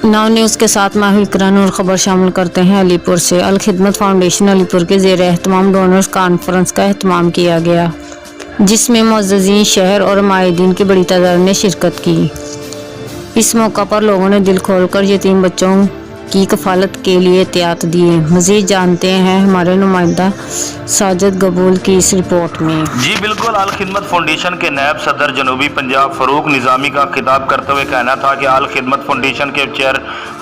नाव news के साथ माहिर इकरान और ख़बर शामिल करते हैं अलीपुर से। अल खिदमत फाउंडेशन अलीपुर के ज़ेर एहतमाम डोनर्स कॉन्फ्रेंस का एहतमाम किया गया, जिसमें मुअज़्ज़िज़ीन शहर और माहिदीन की बड़ी तादाद ने शिरकत की। इस मौका पर लोगों ने दिल खोलकर यतीम बच्चों की कफालत के लिए एहतियात दिए। मज़ीद जानते हैं हमारे नुमाइंदा साजिद गबूल की इस रिपोर्ट में। जी बिल्कुल, अल खिदमत फाउंडेशन के नायब सदर जनूबी पंजाब फ़रूक निज़ामी का खिताब करते हुए कहना था कि अल खिदमत फाउंडेशन के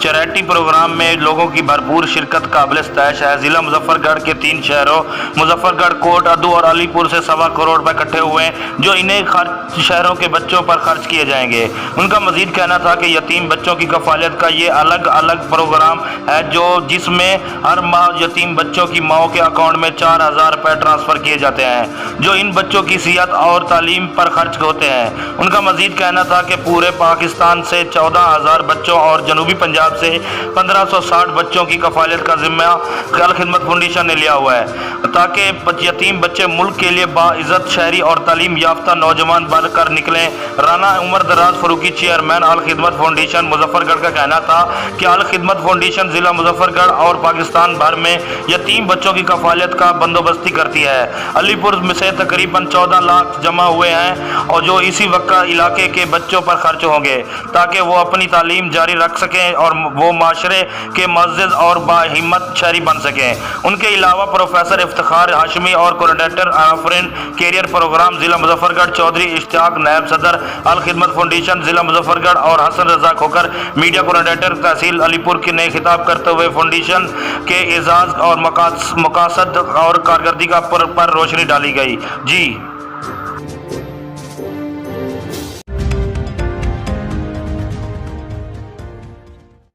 चैरिटी प्रोग्राम में लोगों की भरपूर शिरकत काबिल स्तैश है। ज़िला मुजफ्फरगढ़ के 3 शहरों मुजफ्फरगढ़, कोट अदू और अलीपुर से 1.25 करोड़ रुपए इकट्ठे हुए हैं, जो इन्हें शहरों के बच्चों पर खर्च किए जाएंगे। उनका मजीद कहना था कि यतीम बच्चों की कफालत का ये अलग अलग प्रोग्राम है, जिसमें हर माह यतीम बच्चों की माओ के अकाउंट में 4000 रुपए ट्रांसफर किए जाते हैं, जो इन बच्चों की सेहत और तालीम पर खर्च होते हैं। उनका मजीद कहना था कि पूरे पाकिस्तान से 14000 बच्चों और जनूबी पंजाब से 1560 बच्चों की कफालत का जिम्मा अल खिदमत फाउंडेशन ने लिया हुआ है, ताकि यतीम बच्चे मुल्क के लिए बाइज्जत शहरी और तालीम याफ्ता नौजवान बनकर निकलें। राना उमर दराज फरूकी, चेयरमैन अल खिदमत फाउंडेशन मुजफ्फरगढ़ का कहना था कि अल खिदमत फाउंडेशन जिला मुजफ्फरगढ़ और पाकिस्तान भर में यतीम बच्चों की कफालत का बंदोबस्ती करती है। अलीपुर में से तकरीबन 14 लाख जमा हुए हैं, और जो इसी वक्त इलाके के बच्चों पर खर्च होंगे, ताकि वो अपनी तालीम जारी रख सकें और वो माशरे के मुअज़्ज़िज़ और बाहिम्मत शहरी बन सकें। उनके अलावा प्रोफेसर इफ्तिखार हाशमी और कोऑर्डिनेटर ऑफरिन कैरियर प्रोग्राम जिला मुजफ्फरगढ़ चौधरी इश्तियाक, नायब सदर अल खिदमत फाउंडेशन जिला मुजफ्फरगढ़ और हसन रजा खोकर मीडिया कोऑर्डिनेटर तहसील अलीपुर के ने खिताब करते हुए फाउंडेशन के एजाज और मकासद और कारकर्दगी पर रोशनी डाली गई। जी।